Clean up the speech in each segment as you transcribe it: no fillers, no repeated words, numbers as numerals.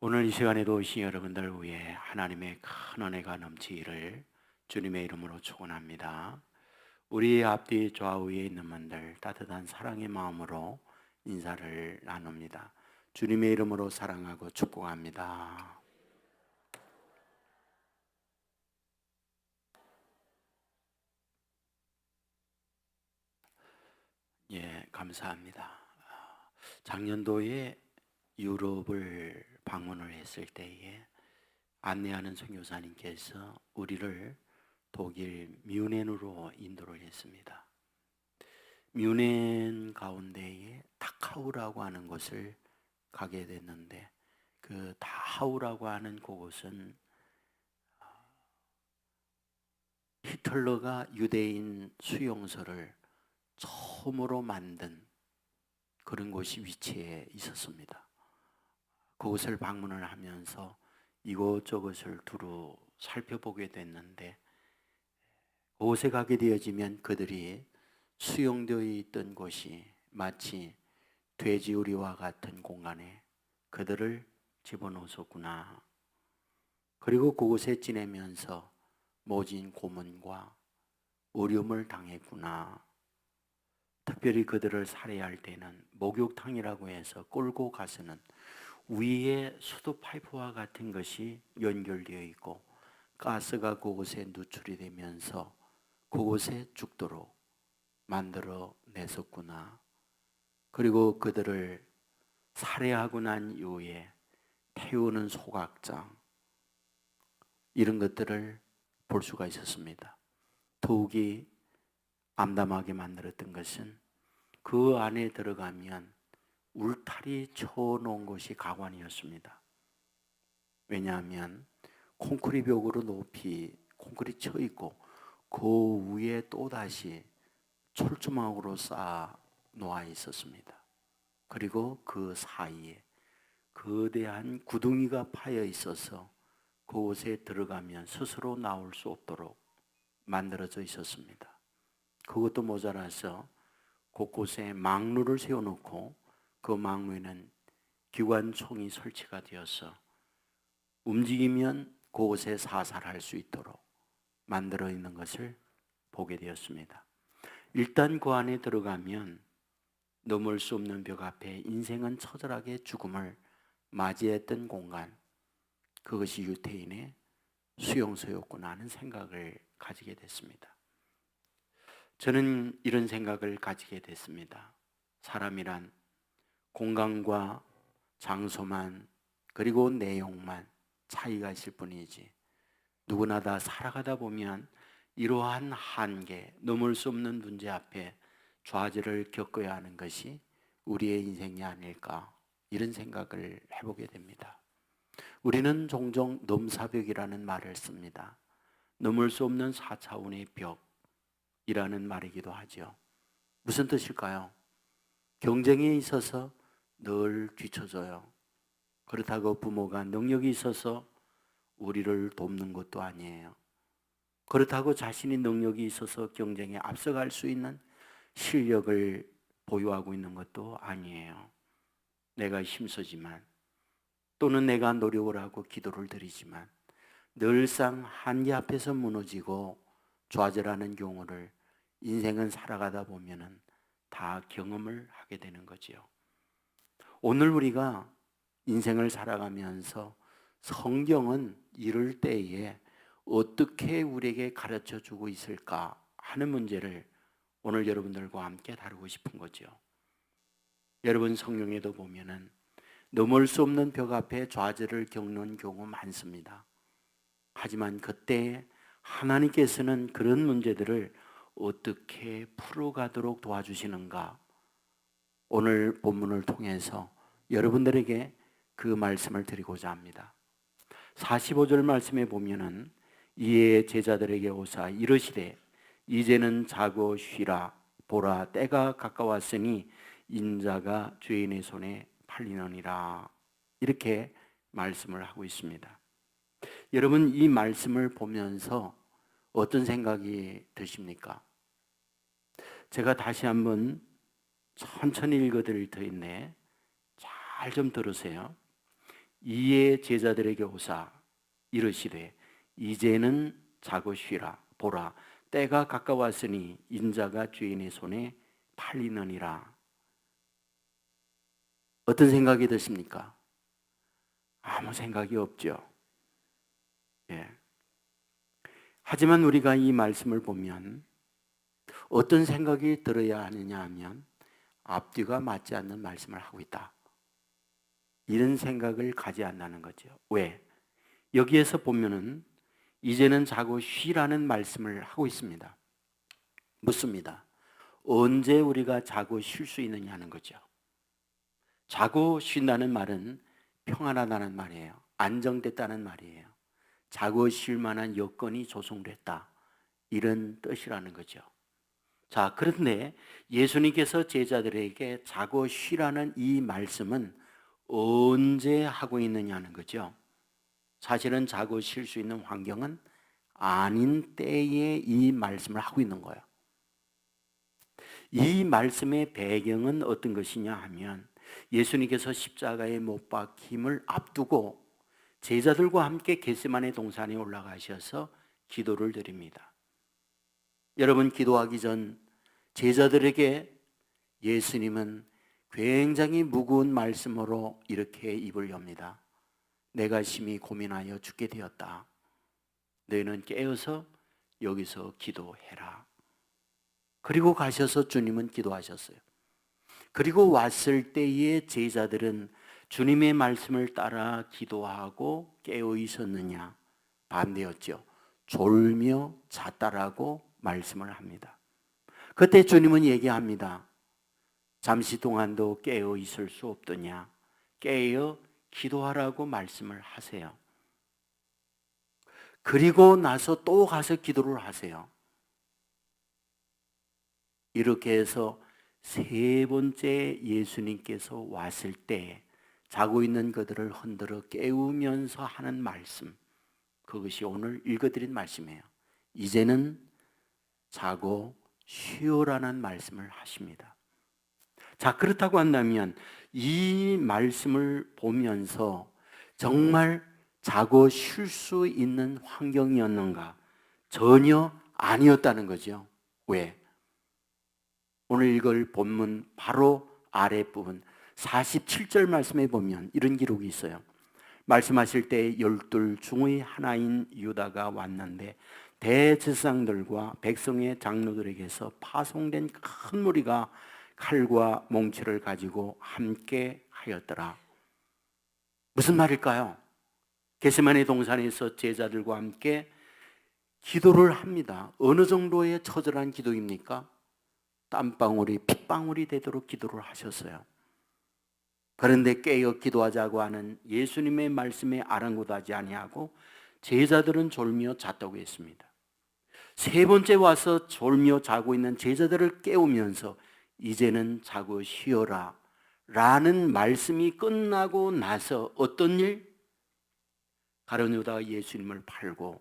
오늘 이 시간에도 오신 여러분들 위해 하나님의 큰 은혜가 넘치기를 주님의 이름으로 축원합니다. 우리 앞뒤 좌우에 있는 분들 따뜻한 사랑의 마음으로 인사를 나눕니다. 주님의 이름으로 사랑하고 축복합니다. 예, 감사합니다. 작년도에 유럽을 방문을 했을 때에 안내하는 선교사님께서 우리를 독일 뮌헨으로 인도를 했습니다. 뮌헨 가운데에 다카우라고 하는 곳을 가게 됐는데, 그 다하우라고 하는 그곳은 히틀러가 유대인 수용소를 처음으로 만든 그런 곳이 위치해 있었습니다. 그곳을 방문을 하면서 이곳저곳을 두루 살펴보게 됐는데, 그곳에 가게 되어지면 그들이 수용되어 있던 곳이 마치 돼지우리와 같은 공간에 그들을 집어넣었구나. 그리고 그곳에 지내면서 모진 고문과 어려움을 당했구나. 특별히 그들을 살해할 때는 목욕탕이라고 해서 끌고 가서는 위에 수도 파이프와 같은 것이 연결되어 있고 가스가 그곳에 누출이 되면서 그곳에 죽도록 만들어 냈었구나. 그리고 그들을 살해하고 난 이후에 태우는 소각장, 이런 것들을 볼 수가 있었습니다. 더욱이 암담하게 만들었던 것은 그 안에 들어가면 울타리 쳐놓은 것이 가관이었습니다. 왜냐하면 콘크리트 벽으로 높이 콘크리트 쳐 있고 그 위에 또다시 철조망으로 쌓아 놓아 있었습니다. 그리고 그 사이에 거대한 구덩이가 파여 있어서 그곳에 들어가면 스스로 나올 수 없도록 만들어져 있었습니다. 그것도 모자라서 곳곳에 망루를 세워놓고 그 망루에는 기관총이 설치가 되어서 움직이면 그곳에 사살할 수 있도록 만들어 있는 것을 보게 되었습니다. 일단 그 안에 들어가면 넘을 수 없는 벽 앞에 인생은 처절하게 죽음을 맞이했던 공간, 그것이 유태인의 수용소였구나 하는 생각을 가지게 됐습니다. 저는 이런 생각을 가지게 됐습니다. 사람이란 공간과 장소만, 그리고 내용만 차이가 있을 뿐이지 누구나 다 살아가다 보면 이러한 한계, 넘을 수 없는 문제 앞에 좌절을 겪어야 하는 것이 우리의 인생이 아닐까, 이런 생각을 해보게 됩니다. 우리는 종종 넘사벽이라는 말을 씁니다. 넘을 수 없는 4차원의 벽이라는 말이기도 하죠. 무슨 뜻일까요? 경쟁에 있어서 늘 뒤처져요. 그렇다고 부모가 능력이 있어서 우리를 돕는 것도 아니에요. 그렇다고 자신이 능력이 있어서 경쟁에 앞서갈 수 있는 실력을 보유하고 있는 것도 아니에요. 내가 힘쓰지만, 또는 내가 노력을 하고 기도를 드리지만 늘상 한계 앞에서 무너지고 좌절하는 경우를 인생은 살아가다 보면은 다 경험을 하게 되는 거지요. 오늘 우리가 인생을 살아가면서 성경은 이럴 때에 어떻게 우리에게 가르쳐 주고 있을까 하는 문제를 오늘 여러분들과 함께 다루고 싶은 거죠. 여러분, 성경에도 보면은 넘을 수 없는 벽 앞에 좌절을 겪는 경우 많습니다. 하지만 그때 하나님께서는 그런 문제들을 어떻게 풀어가도록 도와주시는가, 오늘 본문을 통해서 여러분들에게 그 말씀을 드리고자 합니다. 45절 말씀에 보면은 이에 제자들에게 오사 이르시되 이제는 자고 쉬라. 보라, 때가 가까웠으니 인자가 죄인의 손에 팔리느니라. 이렇게 말씀을 하고 있습니다. 여러분, 이 말씀을 보면서 어떤 생각이 드십니까? 제가 다시 한번 천천히 읽어드릴 터인데 잘 좀 들으세요. 이에 제자들에게 오사 이르시되 이제는 자고 쉬라. 보라, 때가 가까웠으니 인자가 죄인의 손에 팔리느니라. 어떤 생각이 드십니까? 아무 생각이 없죠. 예. 하지만 우리가 이 말씀을 보면 어떤 생각이 들어야 하느냐 하면 앞뒤가 맞지 않는 말씀을 하고 있다, 이런 생각을 가지 않는 거죠. 왜? 여기에서 보면은 이제는 자고 쉬라는 말씀을 하고 있습니다. 묻습니다. 언제 우리가 자고 쉴 수 있느냐는 거죠. 자고 쉰다는 말은 평안하다는 말이에요. 안정됐다는 말이에요. 자고 쉴 만한 여건이 조성됐다, 이런 뜻이라는 거죠. 자, 그런데 예수님께서 제자들에게 자고 쉬라는 이 말씀은 언제 하고 있느냐는 거죠. 사실은 자고 쉴 수 있는 환경은 아닌 때에 이 말씀을 하고 있는 거예요. 이 말씀의 배경은 어떤 것이냐 하면 예수님께서 십자가에 못 박힘을 앞두고 제자들과 함께 겟세마네 동산에 올라가셔서 기도를 드립니다. 여러분, 기도하기 전 제자들에게 예수님은 굉장히 무거운 말씀으로 이렇게 입을 엽니다. 내가 심히 고민하여 죽게 되었다. 너희는 깨어서 여기서 기도해라. 그리고 가셔서 주님은 기도하셨어요. 그리고 왔을 때에 제자들은 주님의 말씀을 따라 기도하고 깨어 있었느냐? 반대였죠. 졸며 잤다라고 말씀을 합니다. 그때 주님은 얘기합니다. 잠시 동안도 깨어 있을 수 없더냐? 깨어 기도하라고 말씀을 하세요. 그리고 나서 또 가서 기도를 하세요. 이렇게 해서 세 번째 예수님께서 왔을 때 자고 있는 그들을 흔들어 깨우면서 하는 말씀, 그것이 오늘 읽어드린 말씀이에요. 이제는 자고 쉬어라는 말씀을 하십니다. 자, 그렇다고 한다면 이 말씀을 보면서 정말 자고 쉴 수 있는 환경이었는가? 전혀 아니었다는 거죠. 왜? 오늘 읽을 본문 바로 아랫부분 47절 말씀에 보면 이런 기록이 있어요. 말씀하실 때 12 중의 하나인 유다가 왔는데 대제사장들과 백성의 장로들에게서 파송된 큰 무리가 칼과 몽치를 가지고 함께 하였더라. 무슨 말일까요? 겟세마네 동산에서 제자들과 함께 기도를 합니다. 어느 정도의 처절한 기도입니까? 땀방울이 핏방울이 되도록 기도를 하셨어요. 그런데 깨어 기도하자고 하는 예수님의 말씀에 아랑곳하지 아니하고 제자들은 졸며 잤다고 했습니다. 세 번째 와서 졸며 자고 있는 제자들을 깨우면서 이제는 자고 쉬어라 라는 말씀이 끝나고 나서 어떤 일? 가룟 유다가 예수님을 팔고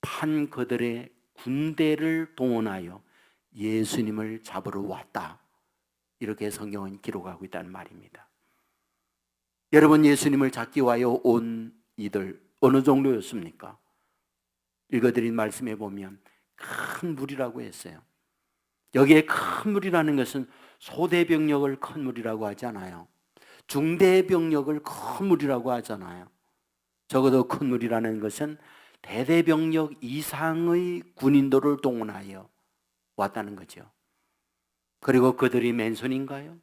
판 그들의 군대를 동원하여 예수님을 잡으러 왔다, 이렇게 성경은 기록하고 있다는 말입니다. 여러분, 예수님을 잡기 위하여 온 이들 어느 정도였습니까? 읽어드린 말씀에 보면 큰 무리라고 했어요. 여기에 큰 무리라는 것은 소대병력을 큰 무리라고 하지 않아요. 중대병력을 큰 무리라고 하잖아요. 적어도 큰 무리라는 것은 대대병력 이상의 군인들을 동원하여 왔다는 거죠. 그리고 그들이 맨손인가요?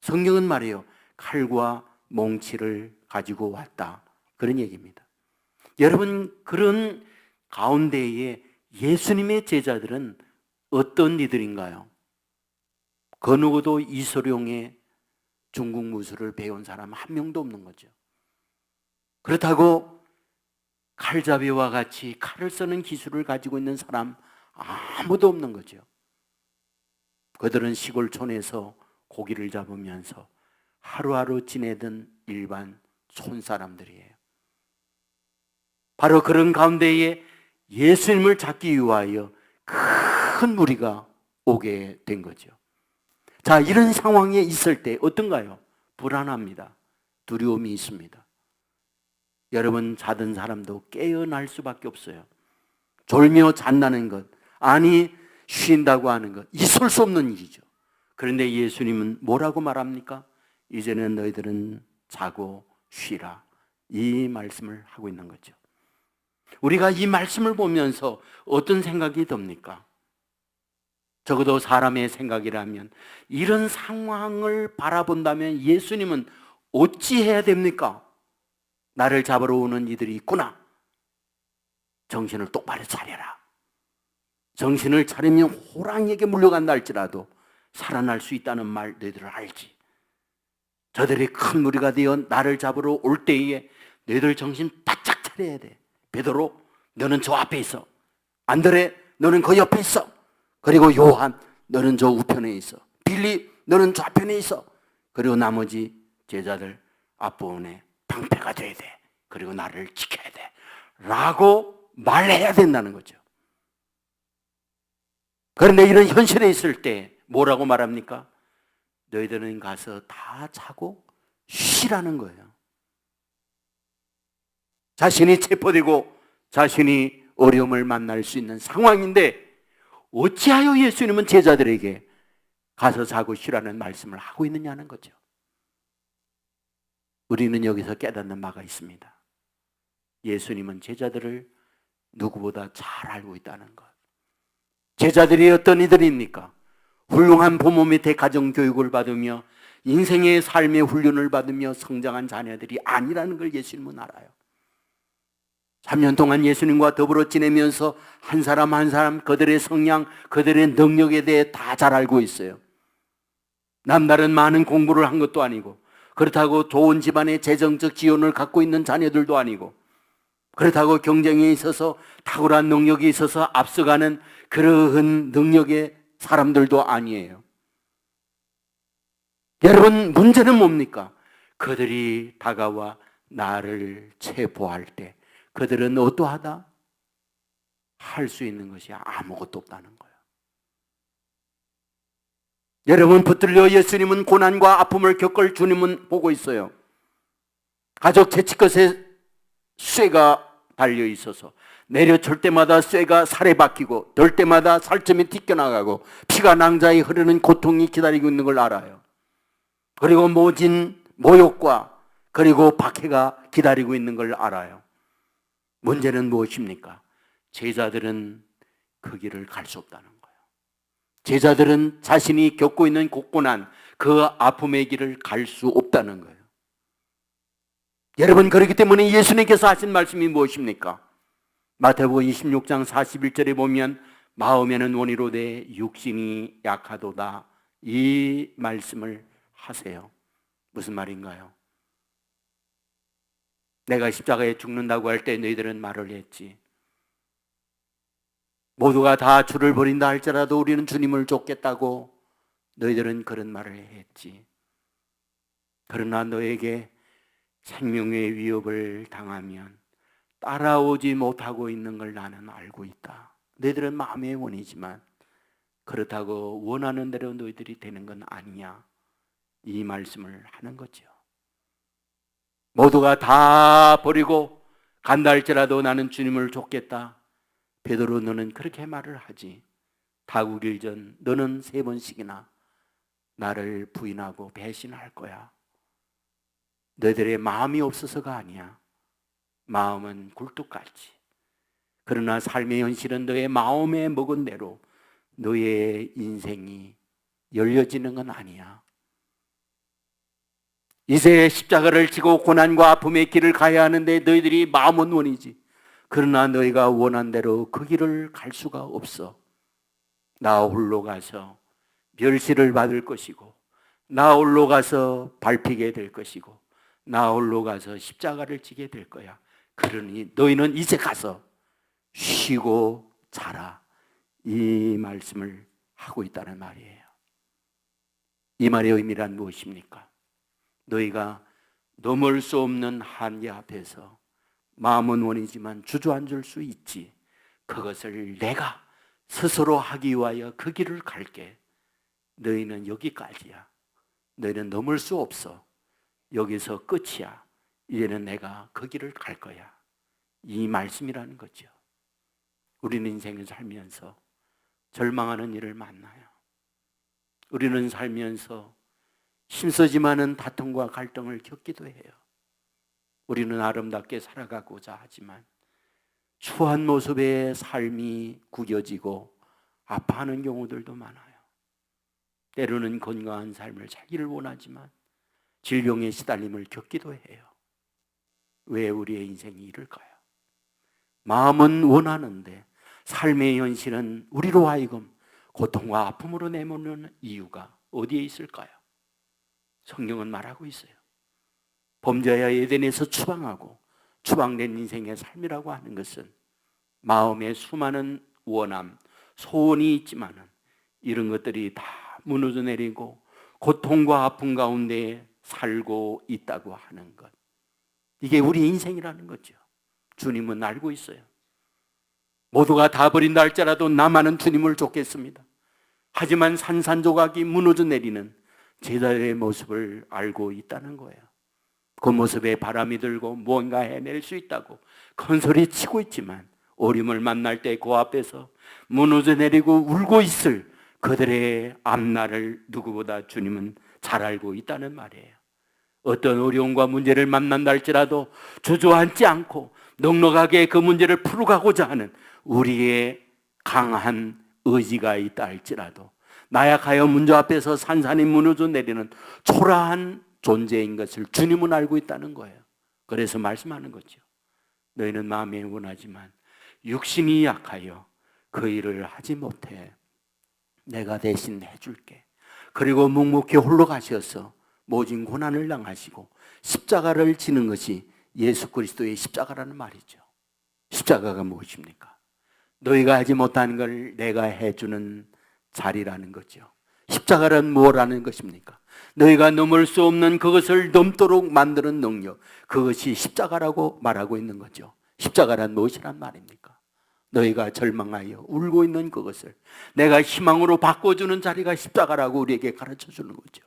성경은 말해요. 칼과 몽치를 가지고 왔다, 그런 얘기입니다. 여러분, 그런 가운데에 예수님의 제자들은 어떤 이들인가요? 그 누구도 이소룡의 중국 무술을 배운 사람 한 명도 없는 거죠. 그렇다고 칼잡이와 같이 칼을 쓰는 기술을 가지고 있는 사람 아무도 없는 거죠. 그들은 시골촌에서 고기를 잡으면서 하루하루 지내던 일반 촌사람들이에요. 바로 그런 가운데에 예수님을 잡기 위하여 큰 무리가 오게 된 거죠. 자, 이런 상황에 있을 때 어떤가요? 불안합니다. 두려움이 있습니다. 여러분, 자던 사람도 깨어날 수밖에 없어요. 졸며 잔다는 것, 아니 쉰다고 하는 것, 있을 수 없는 일이죠. 그런데 예수님은 뭐라고 말합니까? 이제는 너희들은 자고 쉬라, 이 말씀을 하고 있는 거죠. 우리가 이 말씀을 보면서 어떤 생각이 듭니까? 적어도 사람의 생각이라면 이런 상황을 바라본다면 예수님은 어찌해야 됩니까? 나를 잡으러 오는 이들이 있구나. 정신을 똑바로 차려라. 정신을 차리면 호랑이에게 물려간다 할지라도 살아날 수 있다는 말 너희들 알지? 저들이 큰 무리가 되어 나를 잡으러 올 때에 너희들 정신 바짝 차려야 돼. 베드로, 너는 저 앞에 있어. 안드레, 너는 그 옆에 있어. 그리고 요한, 너는 저 우편에 있어. 빌리, 너는 좌편에 있어. 그리고 나머지 제자들 앞부분에 방패가 돼야 돼. 그리고 나를 지켜야 돼. 라고 말해야 된다는 거죠. 그런데 이런 현실에 있을 때 뭐라고 말합니까? 너희들은 가서 다 자고 쉬라는 거예요. 자신이 체포되고 자신이 어려움을 만날 수 있는 상황인데 어찌하여 예수님은 제자들에게 가서 자고 쉬라는 말씀을 하고 있느냐는 거죠. 우리는 여기서 깨닫는 바가 있습니다. 예수님은 제자들을 누구보다 잘 알고 있다는 것. 제자들이 어떤 이들입니까? 훌륭한 부모 밑에 가정교육을 받으며 인생의 삶의 훈련을 받으며 성장한 자녀들이 아니라는 걸 예수님은 알아요. 3년 동안 예수님과 더불어 지내면서 한 사람 한 사람 그들의 성향, 그들의 능력에 대해 다 잘 알고 있어요. 남다른 많은 공부를 한 것도 아니고, 그렇다고 좋은 집안의 재정적 지원을 갖고 있는 자녀들도 아니고, 그렇다고 경쟁에 있어서 탁월한 능력이 있어서 앞서가는 그러한 능력의 사람들도 아니에요. 여러분, 문제는 뭡니까? 그들이 다가와 나를 체포할 때 그들은 어떠하다? 할 수 있는 것이 아무것도 없다는 거예요. 여러분, 붙들려 예수님은 고난과 아픔을 겪을 주님은 보고 있어요. 가족 채찍끝에 쇠가 달려 있어서 내려칠 때마다 쇠가 살에 박히고 덜 때마다 살점이 튀겨나가고 피가 낭자히 흐르는 고통이 기다리고 있는 걸 알아요. 그리고 모진 모욕과 그리고 박해가 기다리고 있는 걸 알아요. 문제는 무엇입니까? 제자들은 그 길을 갈 수 없다는 거예요. 제자들은 자신이 겪고 있는 고고난 그 아픔의 길을 갈 수 없다는 거예요. 여러분, 그렇기 때문에 예수님께서 하신 말씀이 무엇입니까? 마태복음 26장 41절에 보면 마음에는 원이로되 육신이 약하도다, 이 말씀을 하세요. 무슨 말인가요? 내가 십자가에 죽는다고 할 때 너희들은 말을 했지. 모두가 다 주를 버린다 할지라도 우리는 주님을 쫓겠다고 너희들은 그런 말을 했지. 그러나 너에게 생명의 위협을 당하면 따라오지 못하고 있는 걸 나는 알고 있다. 너희들은 마음의 원이지만 그렇다고 원하는 대로 너희들이 되는 건 아니야. 이 말씀을 하는 거죠. 모두가 다 버리고 간다 할지라도 나는 주님을 쫓겠다. 베드로, 너는 그렇게 말을 하지. 다구길 전 너는 3번씩이나 나를 부인하고 배신할 거야. 너희들의 마음이 없어서가 아니야. 마음은 굴뚝같이. 그러나 삶의 현실은 너의 마음에 먹은 대로 너의 인생이 열려지는 건 아니야. 이제 십자가를 지고 고난과 아픔의 길을 가야 하는데 너희들이 마음은 원이지. 그러나 너희가 원한 대로 그 길을 갈 수가 없어. 나 홀로 가서 멸시를 받을 것이고, 나 홀로 가서 밟히게 될 것이고, 나 홀로 가서 십자가를 지게 될 거야. 그러니 너희는 이제 가서 쉬고 자라. 이 말씀을 하고 있다는 말이에요. 이 말의 의미란 무엇입니까? 너희가 넘을 수 없는 한계 앞에서 마음은 원이지만 주저앉을 수 있지. 그것을 내가 스스로 하기 위하여 그 길을 갈게. 너희는 여기까지야. 너희는 넘을 수 없어. 여기서 끝이야. 이제는 내가 그 길을 갈 거야. 이 말씀이라는 거죠. 우리는 인생을 살면서 절망하는 일을 만나요. 우리는 살면서 힘쓰지만은 다툼과 갈등을 겪기도 해요. 우리는 아름답게 살아가고자 하지만 추한 모습의 삶이 구겨지고 아파하는 경우들도 많아요. 때로는 건강한 삶을 살기를 원하지만 질병의 시달림을 겪기도 해요. 왜 우리의 인생이 이럴까요? 마음은 원하는데 삶의 현실은 우리로 하여금 고통과 아픔으로 내모는 이유가 어디에 있을까요? 성경은 말하고 있어요. 범죄야 에덴에서 추방하고 추방된 인생의 삶이라고 하는 것은 마음에 수많은 원함, 소원이 있지만은 이런 것들이 다 무너져 내리고 고통과 아픔 가운데 살고 있다고 하는 것. 이게 우리 인생이라는 거죠. 주님은 알고 있어요. 모두가 다 버린다 할지라도 나만은 주님을 쫓겠습니다. 하지만 산산조각이 무너져 내리는 제자들의 모습을 알고 있다는 거예요. 그 모습에 바람이 들고 무언가 해낼 수 있다고 큰 소리 치고 있지만 어림을 만날 때 그 앞에서 무너져 내리고 울고 있을 그들의 앞날을 누구보다 주님은 잘 알고 있다는 말이에요. 어떤 어려움과 문제를 만난다 할지라도 주저앉지 않고 넉넉하게 그 문제를 풀어가고자 하는 우리의 강한 의지가 있다 할지라도 나약하여 문제 앞에서 산산이 무너져 내리는 초라한 존재인 것을 주님은 알고 있다는 거예요. 그래서 말씀하는 거죠. 너희는 마음에 원하지만 육신이 약하여 그 일을 하지 못해. 내가 대신 해줄게. 그리고 묵묵히 홀로 가셔서 모진 고난을 당하시고 십자가를 지는 것이 예수 그리스도의 십자가라는 말이죠. 십자가가 무엇입니까? 너희가 하지 못하는 걸 내가 해주는 자리라는 거죠. 십자가란 무엇라는 것입니까? 너희가 넘을 수 없는 그것을 넘도록 만드는 능력, 그것이 십자가라고 말하고 있는 거죠. 십자가란 무엇이란 말입니까? 너희가 절망하여 울고 있는 그것을 내가 희망으로 바꿔주는 자리가 십자가라고 우리에게 가르쳐주는 거죠.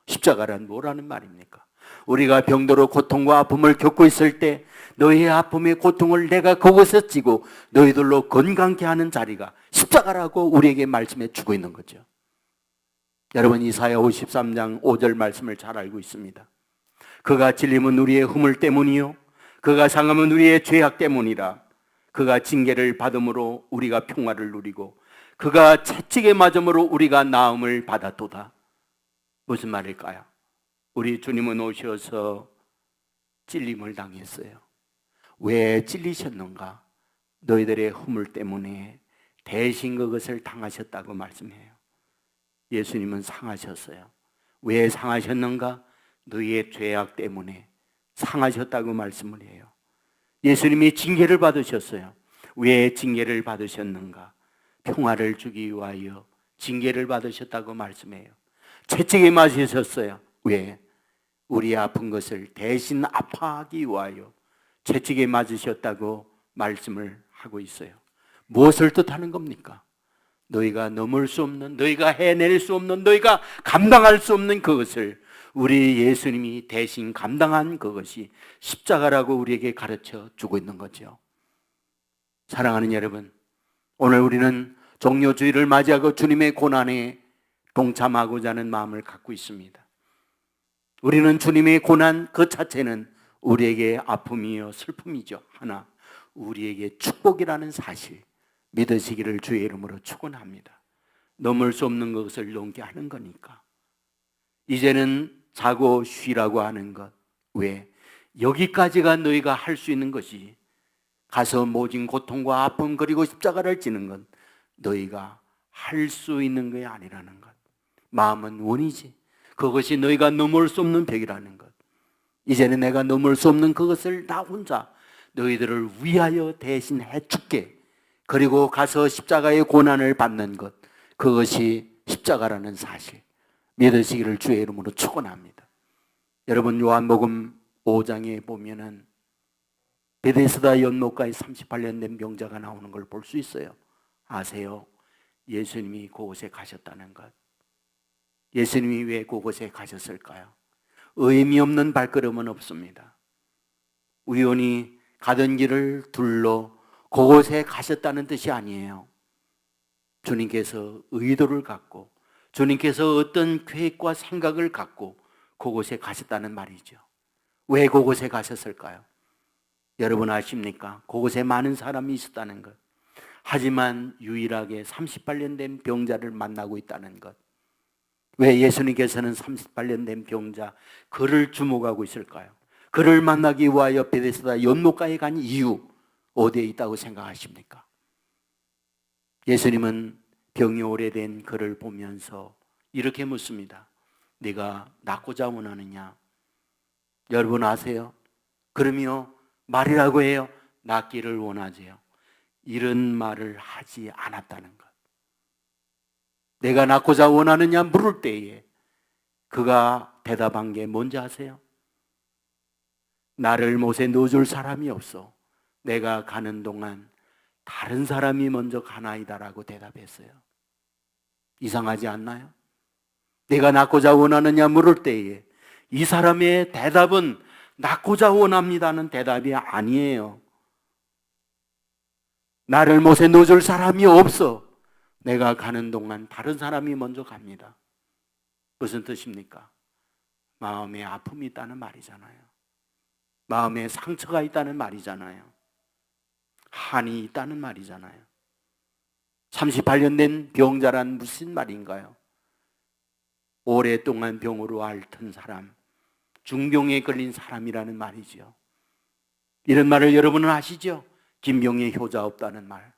십자가란 뭐라는 말입니까? 우리가 병들어 고통과 아픔을 겪고 있을 때 너희의 아픔의 고통을 내가 그곳에 지고 너희들로 건강케 하는 자리가 십자가라고 우리에게 말씀해 주고 있는 거죠. 여러분, 이사야 53장 5절 말씀을 잘 알고 있습니다. 그가 찔림은 우리의 허물 때문이요 그가 상함은 우리의 죄악 때문이라. 그가 징계를 받음으로 우리가 평화를 누리고 그가 채찍에 맞음으로 우리가 나음을 받았도다. 무슨 말일까요? 우리 주님은 오셔서 찔림을 당했어요. 왜 찔리셨는가? 너희들의 허물 때문에 대신 그것을 당하셨다고 말씀해요. 예수님은 상하셨어요. 왜 상하셨는가? 너희의 죄악 때문에 상하셨다고 말씀을 해요. 예수님이 징계를 받으셨어요. 왜 징계를 받으셨는가? 평화를 주기 위하여 징계를 받으셨다고 말씀해요. 채찍에 맞으셨어요. 왜? 우리 아픈 것을 대신 아파하기 위하여 채찍에 맞으셨다고 말씀을 하고 있어요. 무엇을 뜻하는 겁니까? 너희가 넘을 수 없는, 너희가 해낼 수 없는, 너희가 감당할 수 없는 그것을 우리 예수님이 대신 감당한 그것이 십자가라고 우리에게 가르쳐 주고 있는 거죠. 사랑하는 여러분, 오늘 우리는 종료주의를 맞이하고 주님의 고난에 동참하고자 하는 마음을 갖고 있습니다. 우리는 주님의 고난 그 자체는 우리에게 아픔이요 슬픔이죠. 하나, 우리에게 축복이라는 사실 믿으시기를 주의 이름으로 축원합니다. 넘을 수 없는 것을 넘게 하는 거니까. 이제는 자고 쉬라고 하는 것. 왜? 여기까지가 너희가 할 수 있는 것이 가서 모진 고통과 아픔 그리고 십자가를 지는 건 너희가 할 수 있는 것이 아니라는 것. 마음은 원이지. 그것이 너희가 넘을 수 없는 벽이라는 것. 이제는 내가 넘을 수 없는 그것을 나 혼자 너희들을 위하여 대신 해줄게. 그리고 가서 십자가의 고난을 받는 것, 그것이 십자가라는 사실 믿으시기를 주의 이름으로 축원합니다. 여러분, 요한복음 5장에 보면은 베데스다 연못가에 38년 된 병자가 나오는 걸 볼 수 있어요. 아세요? 예수님이 그곳에 가셨다는 것. 예수님이 왜 그곳에 가셨을까요? 의미 없는 발걸음은 없습니다. 우연히 가던 길을 둘러 그곳에 가셨다는 뜻이 아니에요. 주님께서 의도를 갖고 주님께서 어떤 계획과 생각을 갖고 그곳에 가셨다는 말이죠. 왜 그곳에 가셨을까요? 여러분 아십니까? 그곳에 많은 사람이 있었다는 것. 하지만 유일하게 38년 된 병자를 만나고 있다는 것. 왜 예수님께서는 38년 된 병자 그를 주목하고 있을까요? 그를 만나기 위하여 베데스다 연못가에 간 이유 어디에 있다고 생각하십니까? 예수님은 병이 오래된 그를 보면서 이렇게 묻습니다. 네가 낫고자 원하느냐? 여러분 아세요? 그러며 말이라고 해요. 낫기를 원하지요. 이런 말을 하지 않았다는 것. 내가 낫고자 원하느냐 물을 때에 그가 대답한 게 뭔지 아세요? 나를 못에 넣어줄 사람이 없어. 내가 가는 동안 다른 사람이 먼저 가나이다라고 대답했어요. 이상하지 않나요? 내가 낫고자 원하느냐 물을 때에 이 사람의 대답은 낫고자 원합니다는 대답이 아니에요. 나를 못에 넣어줄 사람이 없어. 내가 가는 동안 다른 사람이 먼저 갑니다. 무슨 뜻입니까? 마음에 아픔이 있다는 말이잖아요. 마음에 상처가 있다는 말이잖아요. 한이 있다는 말이잖아요. 38년 된 병자란 무슨 말인가요? 오랫동안 병으로 앓던 사람, 중병에 걸린 사람이라는 말이죠. 이런 말을 여러분은 아시죠? 김병에 효자 없다는 말.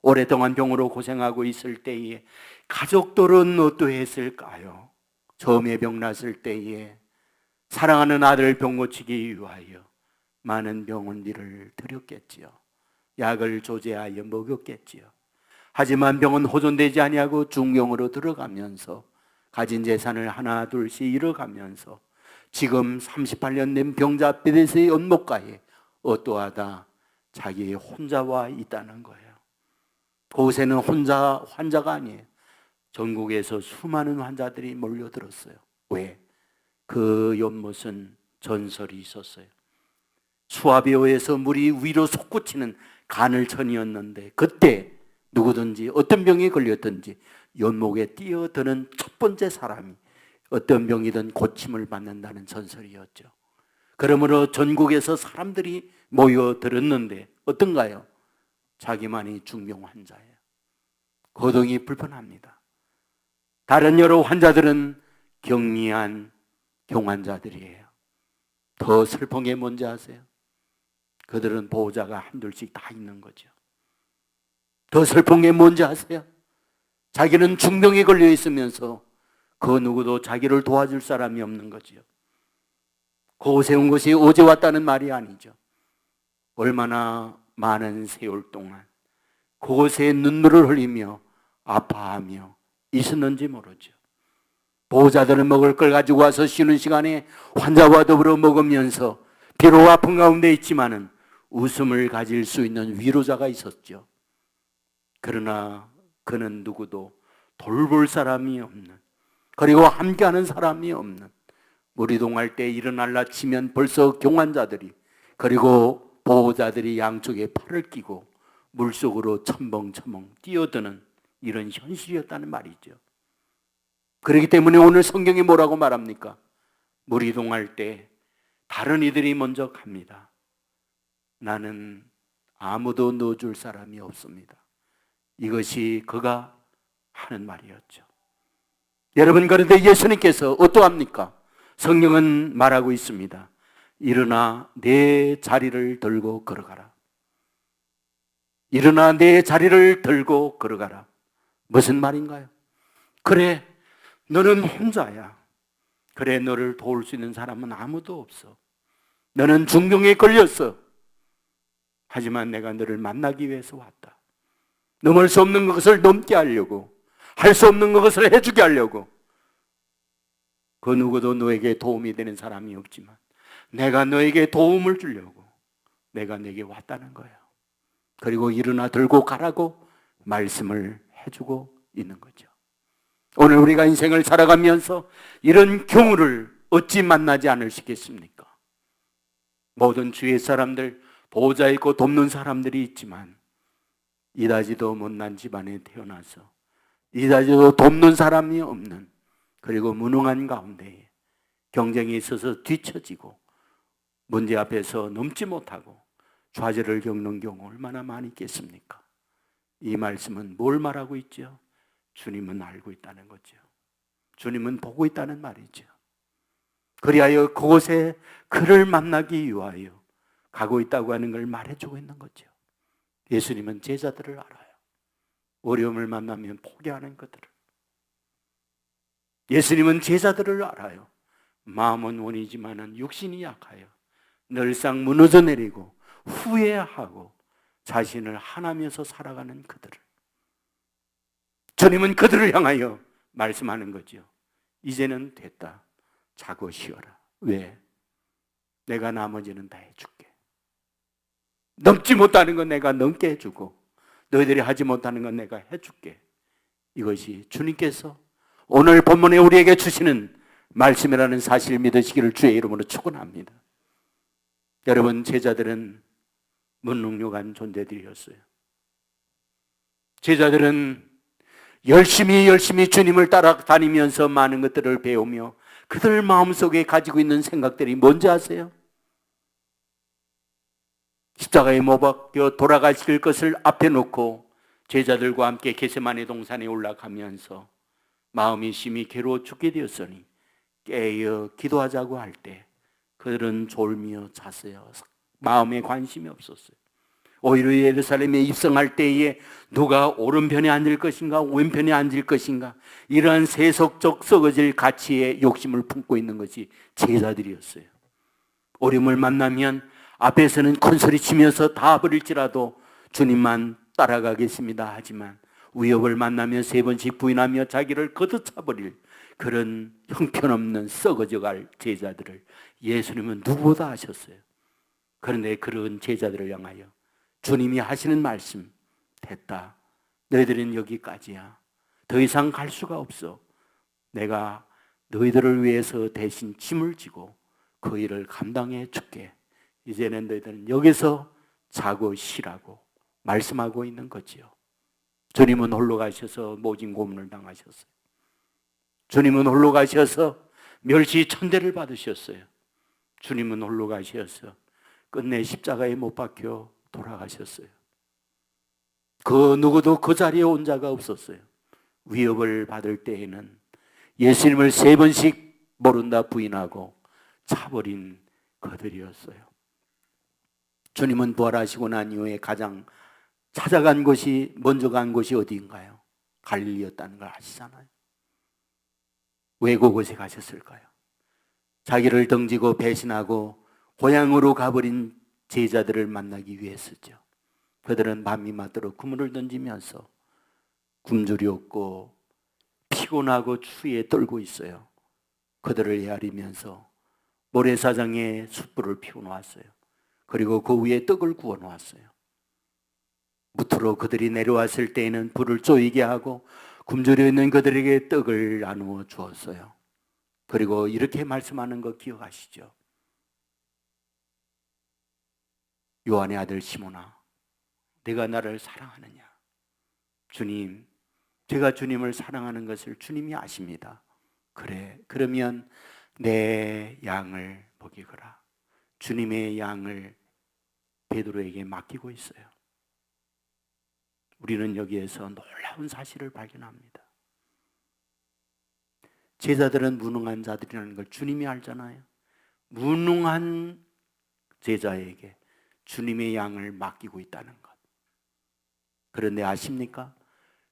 오랫동안 병으로 고생하고 있을 때에 가족들은 어떠했을까요? 처음에 병 났을 때에 사랑하는 아들 병 고치기 위하여 많은 병원비를 들였겠지요. 약을 조제하여 먹였겠지요. 하지만 병은 호전되지 아니하고 중병으로 들어가면서 가진 재산을 하나 둘씩 잃어가면서 지금 38년 된 병자 베데스다의 연못가에 어떠하다 자기 혼자 와 있다는 거예요. 그곳에는 혼자 환자가 아니에요. 전국에서 수많은 환자들이 몰려들었어요. 왜? 그 연못은 전설이 있었어요. 수아비오에서 물이 위로 솟구치는 간을천이었는데 그때 누구든지 어떤 병에 걸렸든지 연못에 뛰어드는 첫 번째 사람이 어떤 병이든 고침을 받는다는 전설이었죠. 그러므로 전국에서 사람들이 모여들었는데 어떤가요? 자기만이 중병 환자예요. 거동이 불편합니다. 다른 여러 환자들은 경미한 경환자들이에요. 더 슬픈 게 뭔지 아세요? 그들은 보호자가 한둘씩 다 있는 거죠. 더 슬픈 게 뭔지 아세요? 자기는 중병에 걸려 있으면서 그 누구도 자기를 도와줄 사람이 없는 거죠. 그곳에 온 것이 어제 왔다는 말이 아니죠. 얼마나 많은 세월 동안 그곳에 눈물을 흘리며 아파하며 있었는지 모르죠. 보호자들은 먹을 걸 가지고 와서 쉬는 시간에 환자와 더불어 먹으면서 비록 아픈 가운데 있지만은 웃음을 가질 수 있는 위로자가 있었죠. 그러나 그는 누구도 돌볼 사람이 없는, 그리고 함께하는 사람이 없는, 무리동할 때 일어날라 치면 벌써 경환자들이 그리고 보호자들이 양쪽에 팔을 끼고 물속으로 첨벙첨벙 뛰어드는 이런 현실이었다는 말이죠. 그렇기 때문에 오늘 성경이 뭐라고 말합니까? 무리동할 때 다른 이들이 먼저 갑니다. 나는 아무도 넣어줄 사람이 없습니다. 이것이 그가 하는 말이었죠. 여러분, 그런데 예수님께서 어떠합니까? 성경은 말하고 있습니다. 일어나 내 자리를 들고 걸어가라. 일어나 내 자리를 들고 걸어가라. 무슨 말인가요? 그래, 너는 혼자야. 그래, 너를 도울 수 있는 사람은 아무도 없어. 너는 중병에 걸렸어. 하지만 내가 너를 만나기 위해서 왔다. 넘을 수 없는 것을 넘게 하려고, 할 수 없는 것을 해주게 하려고. 그 누구도 너에게 도움이 되는 사람이 없지만 내가 너에게 도움을 주려고 내가 내게 왔다는 거예요. 그리고 일어나 들고 가라고 말씀을 해주고 있는 거죠. 오늘 우리가 인생을 살아가면서 이런 경우를 어찌 만나지 않으시겠습니까? 모든 주위의 사람들, 보호자 있고 돕는 사람들이 있지만 이다지도 못난 집안에 태어나서 이다지도 돕는 사람이 없는, 그리고 무능한 가운데에 경쟁이 있어서 뒤처지고 문제 앞에서 넘지 못하고 좌절을 겪는 경우 얼마나 많이 있겠습니까? 이 말씀은 뭘 말하고 있죠? 주님은 알고 있다는 거죠. 주님은 보고 있다는 말이죠. 그리하여 그곳에 그를 만나기 위하여 가고 있다고 하는 걸 말해주고 있는 거죠. 예수님은 제자들을 알아요. 어려움을 만나면 포기하는 것들을. 예수님은 제자들을 알아요. 마음은 원이지만은 육신이 약하여 늘상 무너져 내리고 후회하고 자신을 하나면서 살아가는 그들을. 주님은 그들을 향하여 말씀하는 거죠. 이제는 됐다. 자고 쉬어라. 왜? 내가 나머지는 다 해줄게. 넘지 못하는 건 내가 넘게 해주고 너희들이 하지 못하는 건 내가 해줄게. 이것이 주님께서 오늘 본문에 우리에게 주시는 말씀이라는 사실을 믿으시기를 주의 이름으로 축원합니다. 여러분, 제자들은 무능력한 존재들이었어요. 제자들은 열심히 주님을 따라다니면서 많은 것들을 배우며 그들 마음속에 가지고 있는 생각들이 뭔지 아세요? 십자가에 못 박혀 돌아가실 것을 앞에 놓고 제자들과 함께 겟세마네 동산에 올라가면서 마음이 심히 괴로워 죽게 되었으니 깨어 기도하자고 할 때 그들은 졸며 잤어요. 마음에 관심이 없었어요. 오히려 예루살렘에 입성할 때에 누가 오른편에 앉을 것인가 왼편에 앉을 것인가 이러한 세속적 썩어질 가치에 욕심을 품고 있는 것이 제자들이었어요. 어려움을 만나면 앞에서는 큰소리 치면서 다 버릴지라도 주님만 따라가겠습니다 하지만 위협을 만나면 3번씩 부인하며 자기를 걷어차버릴 그런 형편없는 썩어져갈 제자들을 예수님은 누구보다 아셨어요. 그런데 그런 제자들을 향하여 주님이 하시는 말씀, 됐다. 너희들은 여기까지야. 더 이상 갈 수가 없어. 내가 너희들을 위해서 대신 짐을 지고 그 일을 감당해 줄게. 이제는 너희들은 여기서 자고 쉬라고 말씀하고 있는 거지요. 주님은 홀로 가셔서 모진 고문을 당하셨어요. 주님은 홀로 가셔서 멸시 천대를 받으셨어요. 주님은 홀로 가셔서 끝내 십자가에 못 박혀 돌아가셨어요. 그 누구도 그 자리에 온 자가 없었어요. 위협을 받을 때에는 예수님을 3번씩 모른다 부인하고 차버린 그들이었어요. 주님은 부활하시고 난 이후에 가장 찾아간 곳이, 먼저 간 곳이 어디인가요? 갈릴리였다는 걸 아시잖아요. 왜 그곳에 가셨을까요? 자기를 등지고 배신하고 고향으로 가버린 제자들을 만나기 위해서죠. 그들은 밤이 맞도록 그물을 던지면서 굶주리 없고 피곤하고 추위에 떨고 있어요. 그들을 헤아리면서 모래사장에 숯불을 피워놓았어요. 그리고 그 위에 떡을 구워놓았어요. 무트로 그들이 내려왔을 때에는 불을 쪼이게 하고 굶주려 있는 그들에게 떡을 나누어 주었어요. 그리고 이렇게 말씀하는 거 기억하시죠? 요한의 아들 시몬아, 내가 나를 사랑하느냐? 주님, 제가 주님을 사랑하는 것을 주님이 아십니다. 그래, 그러면 내 양을 먹이거라. 주님의 양을 베드로에게 맡기고 있어요. 우리는 여기에서 놀라운 사실을 발견합니다. 제자들은 무능한 자들이라는 걸 주님이 알잖아요. 무능한 제자에게 주님의 양을 맡기고 있다는 것. 그런데 아십니까?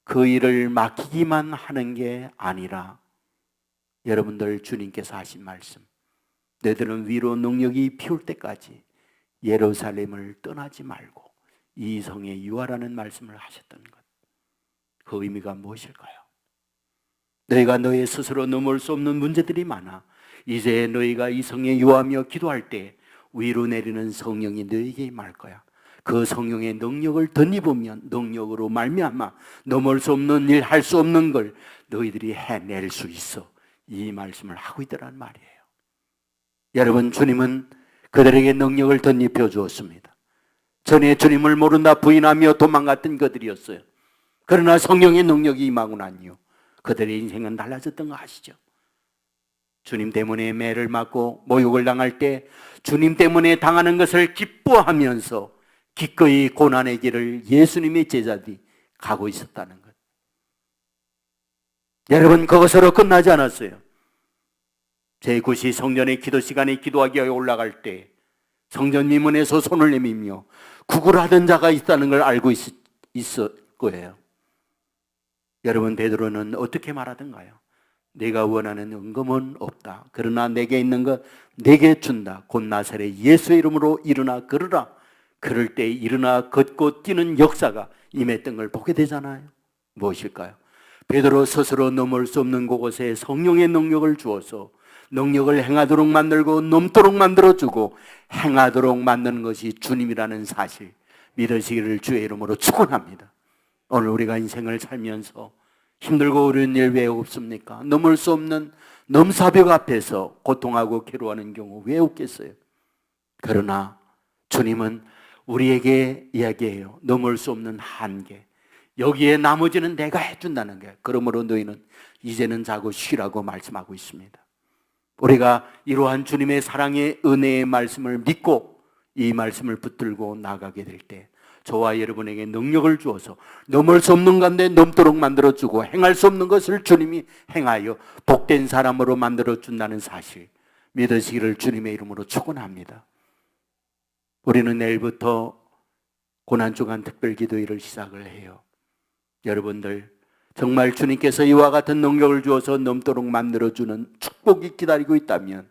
그 일을 맡기기만 하는 게 아니라 여러분들 주님께서 하신 말씀, 너희들은 위로 능력이 피울 때까지 예루살렘을 떠나지 말고 이 성에 유하라는 말씀을 하셨던 것. 그 의미가 무엇일까요? 너희가 너희 스스로 넘을 수 없는 문제들이 많아 이제 너희가 이 성에 유하며 기도할 때 위로 내리는 성령이 너희에게 임할 거야. 그 성령의 능력을 덧입으면 능력으로 말미암아 넘을 수 없는 일, 할 수 없는 걸 너희들이 해낼 수 있어. 이 말씀을 하고 있더란 말이에요. 여러분, 주님은 그들에게 능력을 덧입혀 주었습니다. 전에 주님을 모른다 부인하며 도망갔던 그들이었어요. 그러나 성령의 능력이 임하고 나니요, 그들의 인생은 달라졌던 거 아시죠? 주님 때문에 매를 맞고 모욕을 당할 때 주님 때문에 당하는 것을 기뻐하면서 기꺼이 고난의 길을 예수님의 제자들이 가고 있었다는 것. 여러분, 그것으로 끝나지 않았어요. 제9시 성전의 기도 시간에 기도하기 위해 올라갈 때 성전 미문에서 손을 내밀며 구걸하던 자가 있다는 걸 알고 있을 거예요. 여러분, 베드로는 어떻게 말하던가요? 내가 원하는 은금은 없다. 그러나 내게 있는 것 내게 준다. 곧 나사렛 예수의 이름으로 일어나 걸으라. 그럴 때 일어나 걷고 뛰는 역사가 임했던 걸 보게 되잖아요. 무엇일까요? 베드로 스스로 넘을 수 없는 곳에 성령의 능력을 주어서 능력을 행하도록 만들고 넘도록 만들어주고 행하도록 만드는 것이 주님이라는 사실 믿으시기를 주의 이름으로 축원합니다. 오늘 우리가 인생을 살면서 힘들고 어려운 일 왜 없습니까? 넘을 수 없는 넘사벽 앞에서 고통하고 괴로워하는 경우 왜 없겠어요? 그러나 주님은 우리에게 이야기해요. 넘을 수 없는 한계, 여기에 나머지는 내가 해준다는 거예요. 그러므로 너희는 이제는 자고 쉬라고 말씀하고 있습니다. 우리가 이러한 주님의 사랑의 은혜의 말씀을 믿고 이 말씀을 붙들고 나가게 될 때 저와 여러분에게 능력을 주어서 넘을 수 없는 가운데 넘도록 만들어주고 행할 수 없는 것을 주님이 행하여 복된 사람으로 만들어준다는 사실 믿으시기를 주님의 이름으로 축원합니다. 우리는 내일부터 고난주간 특별기도회를 시작을 해요. 여러분들 정말 주님께서 이와 같은 능력을 주어서 넘도록 만들어주는 축복이 기다리고 있다면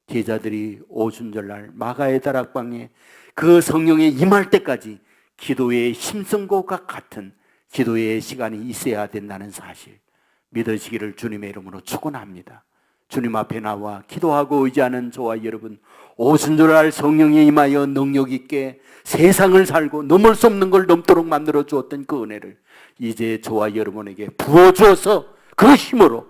제자들이 오순절날 마가의 다락방에 그 성령에 임할 때까지 기도의 힘쓴 것과 같은 기도의 시간이 있어야 된다는 사실 믿으시기를 주님의 이름으로 축원합니다. 주님 앞에 나와 기도하고 의지하는 저와 여러분, 오순절날 성령에 임하여 능력 있게 세상을 살고 넘을 수 없는 걸 넘도록 만들어 주었던 그 은혜를 이제 저와 여러분에게 부어주어서 그 힘으로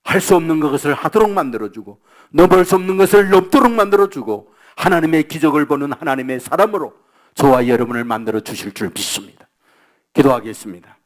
할 수 없는 것을 하도록 만들어주고 넘을 수 없는 것을 넘도록 만들어주고 하나님의 기적을 보는 하나님의 사람으로 저와 여러분을 만들어 주실 줄 믿습니다. 기도하겠습니다.